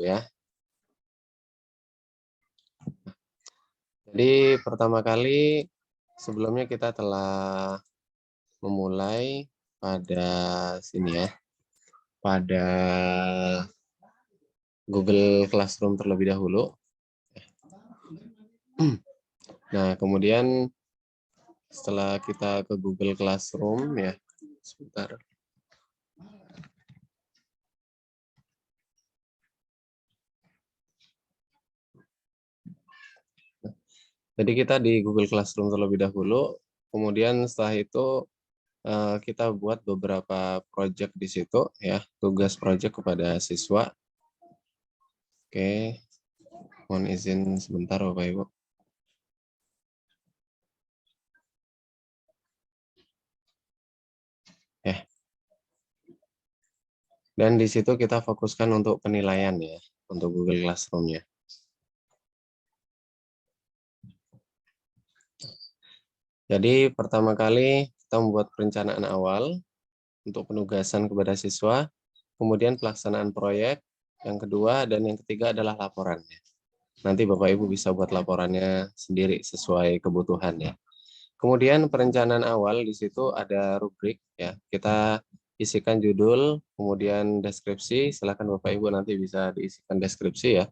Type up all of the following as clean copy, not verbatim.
Ibu ya. Jadi pertama kali sebelumnya kita telah memulai pada sini ya, pada Google Classroom terlebih dahulu. Nah, kemudian setelah kita ke Google Classroom ya, sebentar. Jadi kita di Google Classroom terlebih dahulu, kemudian setelah itu kita buat beberapa project di situ ya, tugas project kepada siswa. Oke, mohon izin sebentar Bapak Ibu. Ya. Dan di situ kita fokuskan untuk penilaian ya, untuk Google Classroom-nya. Jadi pertama kali kita membuat perencanaan awal untuk penugasan kepada siswa, kemudian pelaksanaan proyek, yang kedua dan yang ketiga adalah laporannya. Nanti Bapak Ibu bisa buat laporannya sendiri sesuai kebutuhan ya. Kemudian perencanaan awal di situ ada rubrik ya. Kita isikan judul, kemudian deskripsi. Silakan Bapak Ibu nanti bisa diisikan deskripsi ya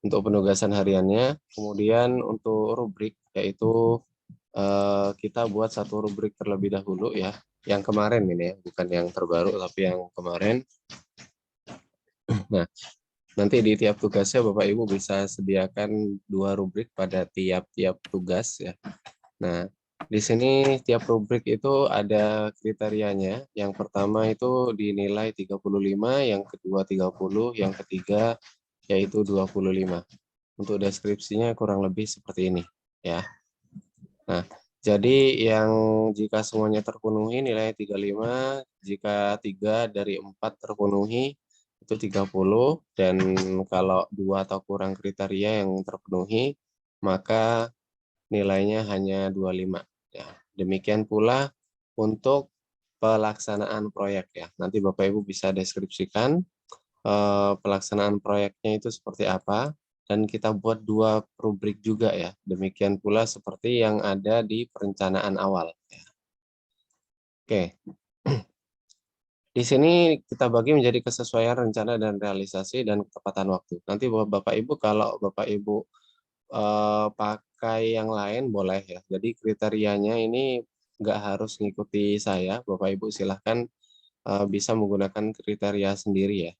untuk penugasan hariannya. Kemudian untuk rubrik yaitu kita buat satu rubrik terlebih dahulu ya. Yang kemarin ini ya, bukan yang terbaru tapi yang kemarin. Nah, nanti di tiap tugasnya Bapak Ibu bisa sediakan 2 rubrik pada tiap-tiap tugas ya. Nah, di sini tiap rubrik itu ada kriterianya. Yang pertama itu dinilai 35, yang kedua 30, yang ketiga yaitu 25. Untuk deskripsinya kurang lebih seperti ini ya. Nah, jadi yang jika semuanya terpenuhi nilai 35, jika 3 dari 4 terpenuhi itu 30, dan kalau 2 atau kurang kriteria yang terpenuhi maka nilainya hanya 25 ya. Demikian pula untuk pelaksanaan proyek ya. Nanti Bapak Ibu bisa deskripsikan pelaksanaan proyeknya itu seperti apa, dan kita buat 2 rubrik juga ya. Demikian pula seperti yang ada di perencanaan awal ya. Oke. Di sini kita bagi menjadi kesesuaian rencana dan realisasi dan ketepatan waktu. Nanti Bapak Ibu kalau Bapak Ibu pakai yang lain boleh ya. Jadi kriterianya ini nggak harus ngikuti saya. Bapak Ibu silahkan bisa menggunakan kriteria sendiri ya.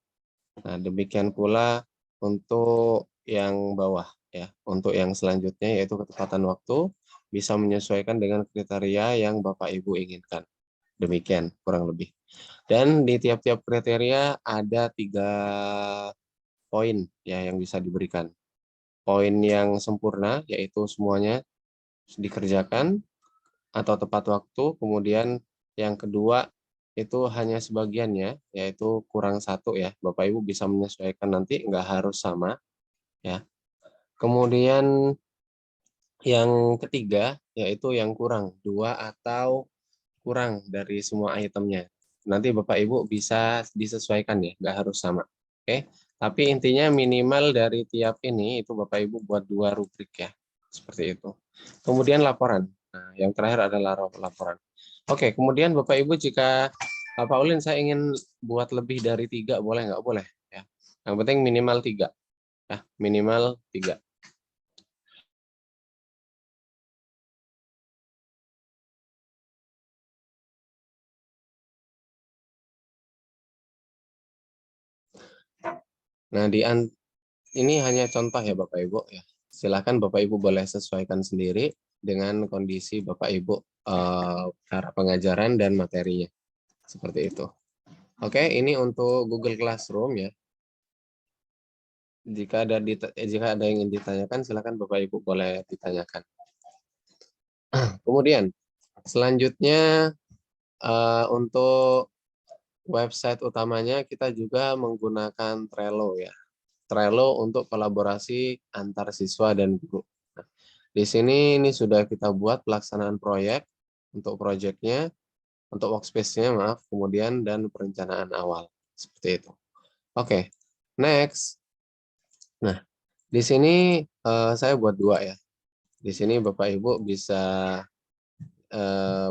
Nah, demikian pula untuk yang bawah ya. Untuk yang selanjutnya yaitu ketepatan waktu bisa menyesuaikan dengan kriteria yang Bapak Ibu inginkan. Demikian kurang lebih. Dan di tiap-tiap kriteria ada 3 poin ya yang bisa diberikan. Poin yang sempurna yaitu semuanya dikerjakan atau tepat waktu, kemudian yang kedua itu hanya sebagiannya yaitu kurang 1 ya. Bapak Ibu bisa menyesuaikan nanti, nggak harus sama ya. Kemudian yang ketiga yaitu yang kurang 2 atau kurang dari semua itemnya. Nanti Bapak Ibu bisa disesuaikan ya, nggak harus sama. Oke, tapi intinya minimal dari tiap ini itu Bapak Ibu buat 2 rubrik ya, seperti itu. Kemudian laporan. Nah, yang terakhir adalah laporan. Oke, kemudian Bapak Ibu jika Pak Ulin saya ingin buat lebih dari 3, boleh nggak? Boleh ya. Yang penting minimal 3 ya, minimal 3. Nah, ini hanya contoh ya Bapak Ibu ya. Silakan Bapak Ibu boleh sesuaikan sendiri dengan kondisi Bapak Ibu cara pengajaran dan materinya. Seperti itu. Oke, ini untuk Google Classroom ya. Jika ada yang ingin ditanyakan silakan Bapak Ibu boleh ditanyakan. Kemudian selanjutnya untuk website utamanya kita juga menggunakan Trello ya. Trello untuk kolaborasi antar siswa dan guru. Nah, di sini ini sudah kita buat pelaksanaan proyek untuk proyeknya, untuk workspace-nya maaf, kemudian dan perencanaan awal seperti itu. Oke, next Nah, di sini saya buat dua ya. Di sini Bapak Ibu bisa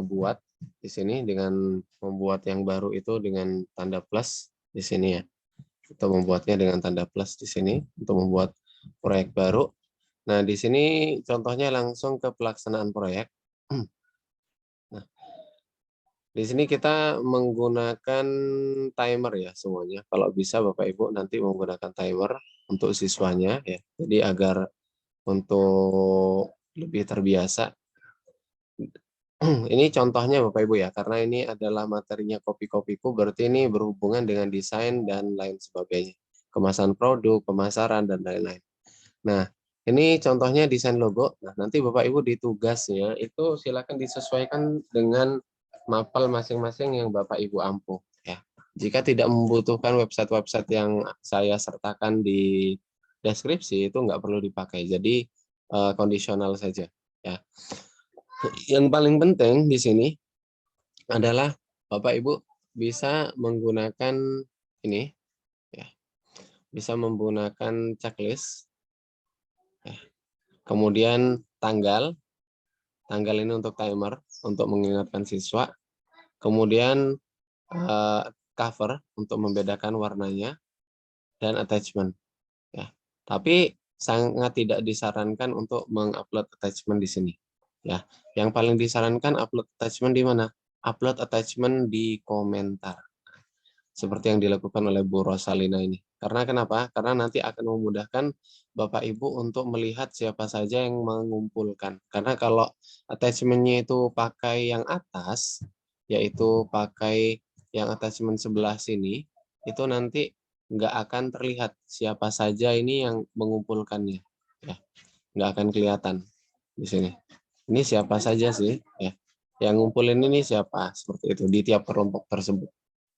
buat di sini dengan membuat yang baru itu dengan tanda plus di sini ya. Kita membuatnya dengan tanda plus di sini untuk membuat proyek baru. Nah, di sini contohnya langsung ke pelaksanaan proyek. Nah, di sini kita menggunakan timer ya semuanya. Kalau bisa Bapak Ibu nanti menggunakan timer untuk siswanya ya. Jadi agar untuk lebih terbiasa. Ini contohnya Bapak Ibu ya, karena ini adalah materinya kopi-kopiku, berarti ini berhubungan dengan desain dan lain sebagainya. Kemasan produk, pemasaran, dan lain-lain. Nah, ini contohnya desain logo. Nah, nanti Bapak Ibu di tugasnya itu silakan disesuaikan dengan mapel masing-masing yang Bapak Ibu ampuh. Ya. Jika tidak membutuhkan website-website yang saya sertakan di deskripsi, itu nggak perlu dipakai. Jadi, kondisional saja. Ya. Yang paling penting di sini adalah Bapak Ibu bisa menggunakan ini, ya, bisa menggunakan checklist, ya. Kemudian tanggal ini untuk timer, untuk mengingatkan siswa. Kemudian cover untuk membedakan warnanya dan attachment. Ya, tapi sangat tidak disarankan untuk mengupload attachment di sini. Ya, yang paling disarankan upload attachment di mana? Upload attachment di komentar. Seperti yang dilakukan oleh Bu Rosalina ini. Karena kenapa? Karena nanti akan memudahkan Bapak Ibu untuk melihat siapa saja yang mengumpulkan. Karena kalau attachment-nya itu pakai yang atas, yaitu pakai yang attachment sebelah sini, itu nanti nggak akan terlihat siapa saja ini yang mengumpulkannya. Ya, nggak akan kelihatan di sini. Ini siapa saja sih, ya. Yang ngumpulin ini siapa, seperti itu di tiap kelompok tersebut.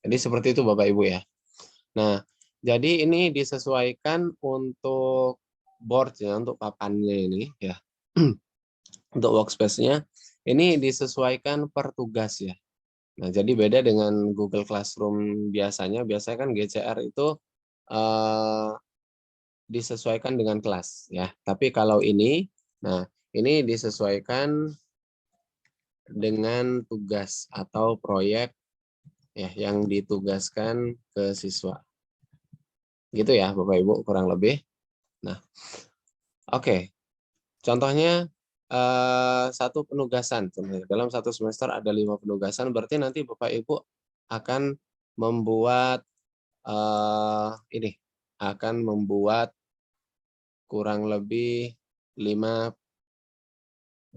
Jadi seperti itu Bapak Ibu ya. Nah, jadi ini disesuaikan untuk board-nya, untuk papannya ini ya. Untuk workspace-nya ini disesuaikan per tugas ya. Nah, jadi beda dengan Google Classroom biasanya. Biasanya kan GCR itu eh, disesuaikan dengan kelas ya. Tapi kalau ini, nah ini disesuaikan dengan tugas atau proyek ya yang ditugaskan ke siswa. Gitu ya Bapak Ibu kurang lebih. Nah, oke. Contohnya satu penugasan. Dalam satu semester ada 5 penugasan, berarti nanti Bapak Ibu akan membuat ini akan membuat kurang lebih 5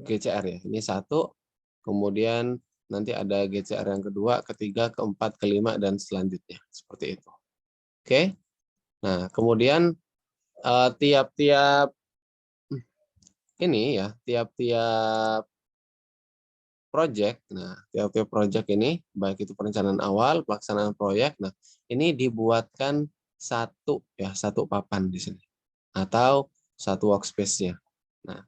GCR ya. Ini satu, kemudian nanti ada GCR yang kedua, ketiga, keempat, kelima, dan selanjutnya. Seperti itu. Oke. Nah, kemudian tiap-tiap ini ya, tiap-tiap project. Nah, tiap-tiap project ini, baik itu perencanaan awal, pelaksanaan proyek, nah ini dibuatkan satu ya, satu papan di sini atau satu workspace-nya. Nah,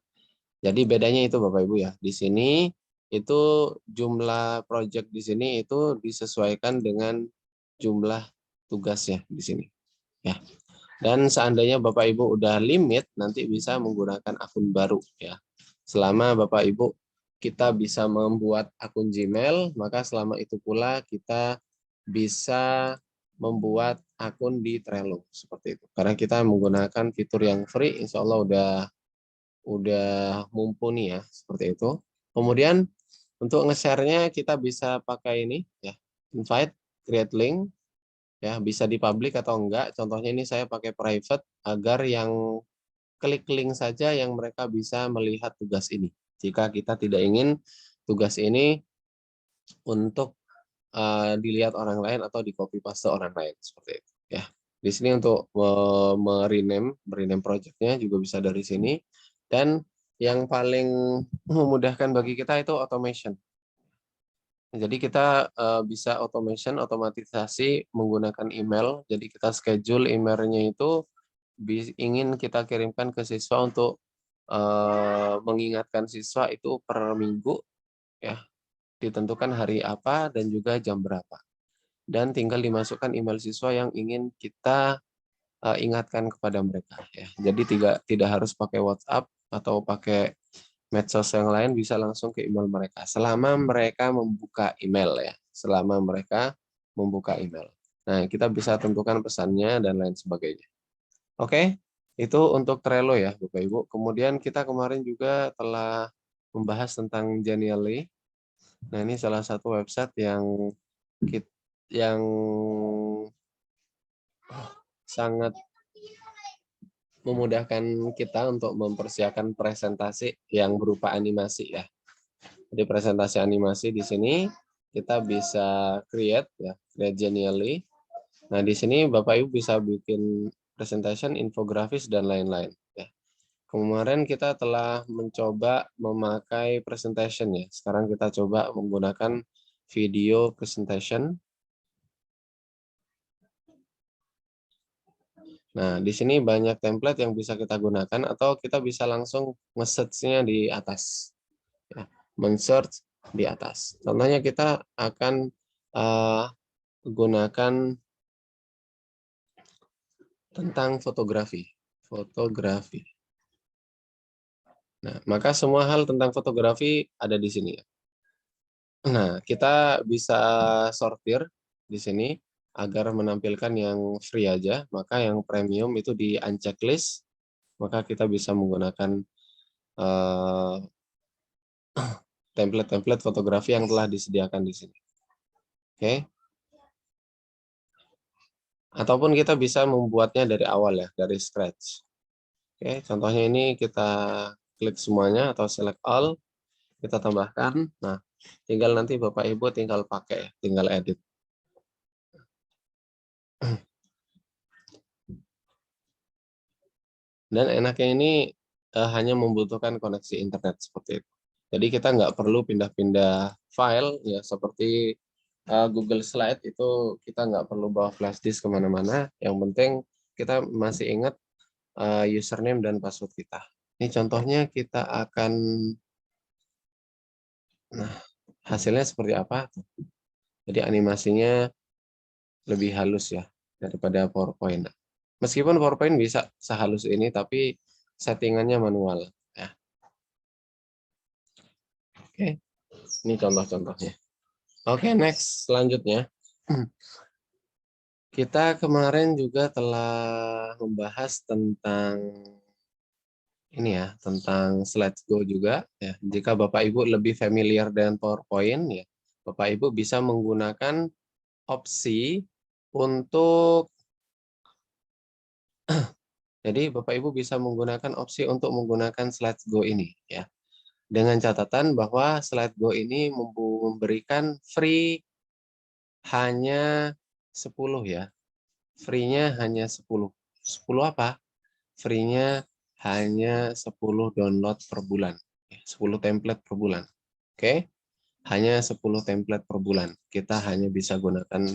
jadi bedanya itu Bapak Ibu ya. Di sini itu jumlah project di sini itu disesuaikan dengan jumlah tugasnya di sini. Ya. Dan seandainya Bapak Ibu udah limit, nanti bisa menggunakan akun baru ya. Selama Bapak Ibu kita bisa membuat akun Gmail, maka selama itu pula kita bisa membuat akun di Trello seperti itu. Karena kita menggunakan fitur yang free, insya Allah udah mumpuni ya seperti itu. Kemudian untuk nge-share-nya kita bisa pakai ini ya, invite, create link, ya bisa di public atau enggak. Contohnya ini saya pakai private agar yang klik link saja yang mereka bisa melihat tugas ini. Jika kita tidak ingin tugas ini untuk dilihat orang lain atau di copy paste orang lain seperti itu ya. Di sini untuk rename projectnya juga bisa dari sini, dan yang paling memudahkan bagi kita itu automation. Jadi kita bisa otomatisasi menggunakan email. Jadi kita schedule emailnya itu ingin kita kirimkan ke siswa untuk mengingatkan siswa itu per minggu ya, ditentukan hari apa dan juga jam berapa. Dan tinggal dimasukkan email siswa yang ingin kita ingatkan kepada mereka ya. Jadi tidak harus pakai WhatsApp atau pakai medsos yang lain, bisa langsung ke email mereka selama mereka membuka email ya. Selama mereka membuka email. Nah, kita bisa tentukan pesannya dan lain sebagainya. Oke, itu untuk Trello ya, Bapak Ibu. Kemudian kita kemarin juga telah membahas tentang Genially. Nah, ini salah satu website yang sangat memudahkan kita untuk mempersiapkan presentasi yang berupa animasi ya. Jadi presentasi animasi di sini kita bisa create ya, create Genially. Nah, di sini Bapak Ibu bisa bikin presentation, infografis dan lain-lain ya. Kemarin kita telah mencoba memakai presentation ya. Sekarang kita coba menggunakan video presentation. Nah, di sini banyak template yang bisa kita gunakan atau kita bisa langsung nge-search-nya di atas. Ya, men-search di atas. Contohnya kita akan gunakan tentang fotografi. Fotografi. Nah, maka semua hal tentang fotografi ada di sini. Nah, kita bisa sortir di sini agar menampilkan yang free aja, maka yang premium itu di uncheck list, maka kita bisa menggunakan template-template fotografi yang telah disediakan di sini. Oke. Ataupun kita bisa membuatnya dari awal ya, dari scratch. Oke, contohnya ini kita klik semuanya atau select all, kita tambahkan. Nah, tinggal nanti Bapak Ibu tinggal pakai, tinggal edit. Dan enaknya ini hanya membutuhkan koneksi internet seperti itu. Jadi kita nggak perlu pindah-pindah file ya seperti Google Slide itu kita nggak perlu bawa flash disk kemana-mana. Yang penting kita masih ingat username dan password kita. Ini contohnya kita akan, nah hasilnya seperti apa? Jadi animasinya lebih halus ya daripada PowerPoint. Meskipun PowerPoint bisa sehalus ini, tapi settingannya manual. Ya. Oke, ini contoh-contohnya. Oke, next selanjutnya. Kita kemarin juga telah membahas tentang ini ya, tentang Slides Go juga. Ya. Jika Bapak Ibu lebih familiar dengan PowerPoint, ya, Bapak Ibu bisa menggunakan opsi untuk jadi Bapak Ibu bisa menggunakan opsi untuk menggunakan Slides Go ini ya. Dengan catatan bahwa Slides Go ini memberikan free hanya 10 ya. Free-nya hanya 10. 10 apa? Free-nya hanya 10 download per bulan. 10 template per bulan. Oke. Hanya 10 template per bulan. Kita hanya bisa gunakan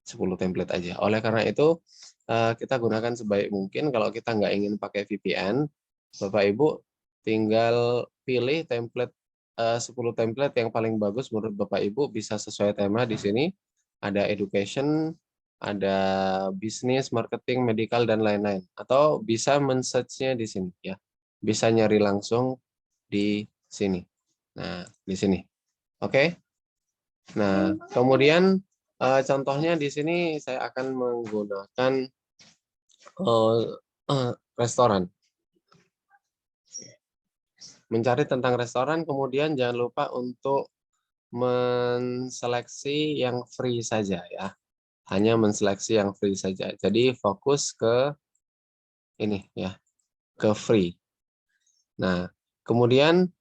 10 template aja. Oleh karena itu, kita gunakan sebaik mungkin. Kalau kita nggak ingin pakai VPN, Bapak Ibu tinggal pilih template 10 template yang paling bagus menurut Bapak Ibu, bisa sesuai tema di sini. Ada education, ada bisnis, marketing, medical, dan lain-lain. Atau bisa men-search-nya di sini ya. Bisa nyari langsung di sini. Nah, di sini. Oke. Nah, kemudian contohnya di sini saya akan menggunakan restoran. Mencari tentang restoran, kemudian jangan lupa untuk menseleksi yang free saja ya. Hanya menseleksi yang free saja. Jadi fokus ke ini ya, ke free. Nah, kemudian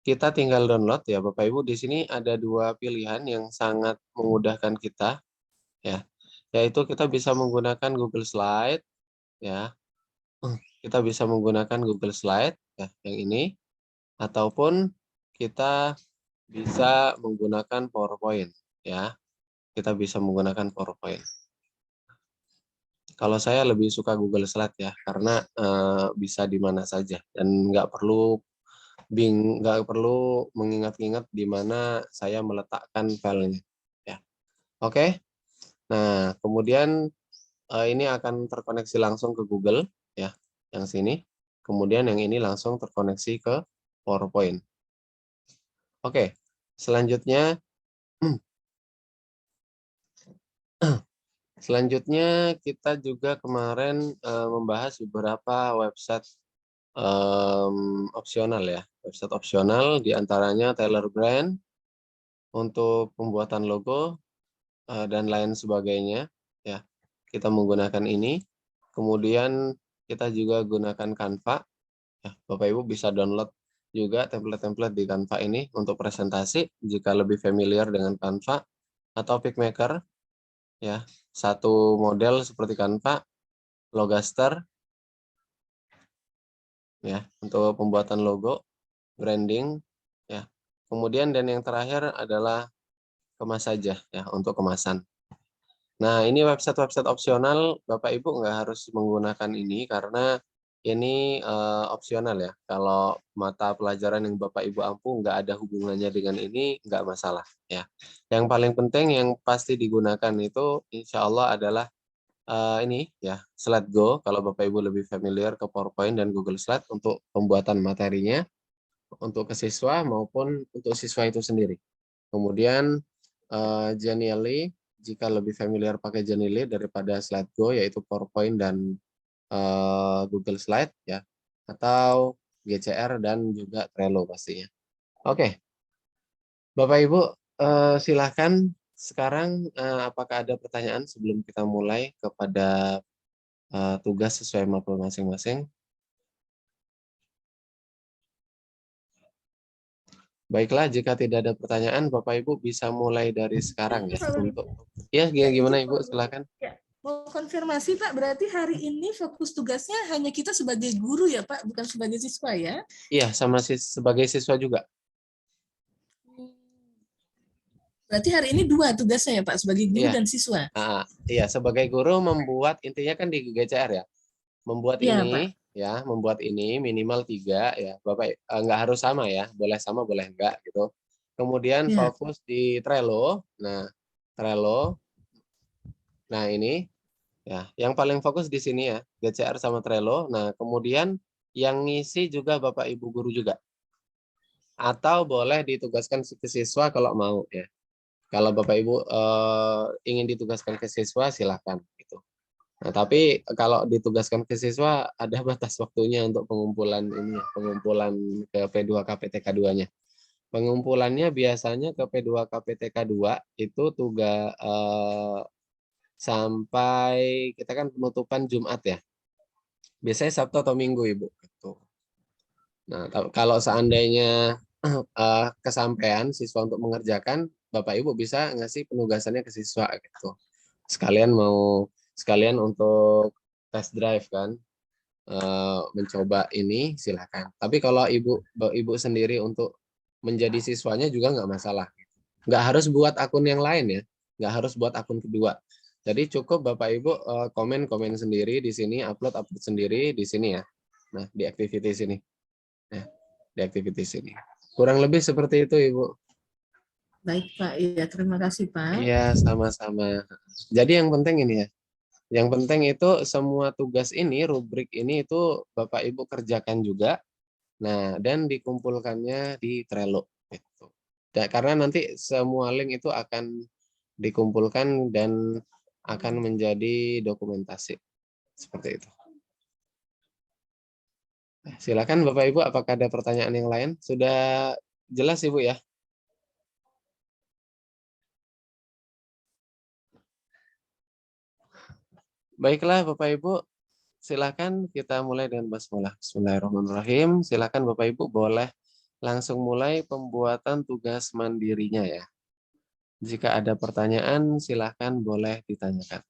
kita tinggal download ya Bapak Ibu. Di sini ada dua pilihan yang sangat memudahkan kita ya. Yaitu kita bisa menggunakan Google Slide ya. Kita bisa menggunakan Google Slide ya, yang ini, ataupun kita bisa menggunakan PowerPoint ya. Kita bisa menggunakan PowerPoint. Kalau saya lebih suka Google Slide ya, karena bisa di mana saja dan nggak perlu mengingat-ingat di mana saya meletakkan filenya. Ya. Oke. Nah, kemudian ini akan terkoneksi langsung ke Google ya, yang sini. Kemudian yang ini langsung terkoneksi ke PowerPoint. Oke, selanjutnya selanjutnya kita juga kemarin membahas beberapa website opsional ya, website opsional diantaranya Tailor Brand untuk pembuatan logo dan lain sebagainya ya. Kita menggunakan ini. Kemudian kita juga gunakan Canva ya. Bapak Ibu bisa download juga template-template di Canva ini untuk presentasi jika lebih familiar dengan Canva atau PicMaker ya. Satu model seperti Canva, Logaster ya untuk pembuatan logo, branding ya. Kemudian dan yang terakhir adalah Kemas saja ya untuk kemasan. Nah, ini website-website opsional, Bapak Ibu nggak harus menggunakan ini karena ini opsional ya. Kalau mata pelajaran yang Bapak Ibu ampuh nggak ada hubungannya dengan ini, nggak masalah ya. Yang paling penting yang pasti digunakan itu insya Allah adalah ini ya, Slide Go. Kalau Bapak Ibu lebih familiar ke PowerPoint dan Google Slide untuk pembuatan materinya, untuk ke siswa maupun untuk siswa itu sendiri. Kemudian Genially, jika lebih familiar pakai Genially daripada SlideGo, yaitu PowerPoint dan Google Slide ya, atau GCR dan juga Trello pastinya. Oke, Bapak Ibu silahkan sekarang apakah ada pertanyaan sebelum kita mulai kepada tugas sesuai mapel masing-masing? Baiklah, jika tidak ada pertanyaan, Bapak Ibu bisa mulai dari sekarang ya. Untuk ya, gimana Ibu? Silakan. Ya, mau konfirmasi Pak, berarti hari ini fokus tugasnya hanya kita sebagai guru ya Pak, bukan sebagai siswa ya? Iya, sama sebagai siswa juga. Berarti hari ini 2 tugasnya ya Pak, sebagai guru Iya. dan siswa? Iya, sebagai guru membuat, intinya kan di GCR ya, membuat Iya Pak. ini ya, membuat ini minimal 3 ya, Bapak nggak harus sama ya, boleh sama boleh enggak gitu. Kemudian Ya. fokus di Trello. Nah, Trello. Nah, ini ya, yang paling fokus di sini ya, GCR sama Trello. Nah, kemudian yang ngisi juga Bapak Ibu guru juga. Atau boleh ditugaskan ke siswa kalau mau ya. Kalau Bapak Ibu ingin ditugaskan ke siswa silahkan gitu. Nah, tapi kalau ditugaskan ke siswa ada batas waktunya untuk pengumpulan ini, pengumpulan ke P2 KPTK 2-nya. Pengumpulannya biasanya ke P2 KPTK 2 itu tugas sampai kita kan penutupan Jumat ya. Biasanya Sabtu atau Minggu, Ibu gitu. Nah, kalau seandainya kesampaian siswa untuk mengerjakan, Bapak Ibu bisa ngasih penugasannya ke siswa gitu. Sekalian untuk test drive kan, mencoba ini silakan. Tapi kalau ibu sendiri untuk menjadi siswanya juga nggak masalah. Nggak harus buat akun yang lain ya, nggak harus buat akun kedua. Jadi cukup Bapak Ibu komen sendiri di sini, upload sendiri di sini ya. Nah, di activity sini. Nah, di activity sini. Kurang lebih seperti itu, Ibu. Baik Pak, iya terima kasih Pak. Iya, sama-sama. Jadi yang penting ini ya. Yang penting itu semua tugas ini, rubrik ini itu Bapak Ibu kerjakan juga. Nah, dan dikumpulkannya di Trello. Gitu. Karena nanti semua link itu akan dikumpulkan dan akan menjadi dokumentasi. Seperti itu. Silakan Bapak Ibu, apakah ada pertanyaan yang lain? Sudah jelas Ibu ya? Baiklah Bapak Ibu, silakan kita mulai dengan basmalah. Bismillahirrahmanirrahim. Silakan Bapak Ibu boleh langsung mulai pembuatan tugas mandirinya ya. Jika ada pertanyaan, silakan boleh ditanyakan.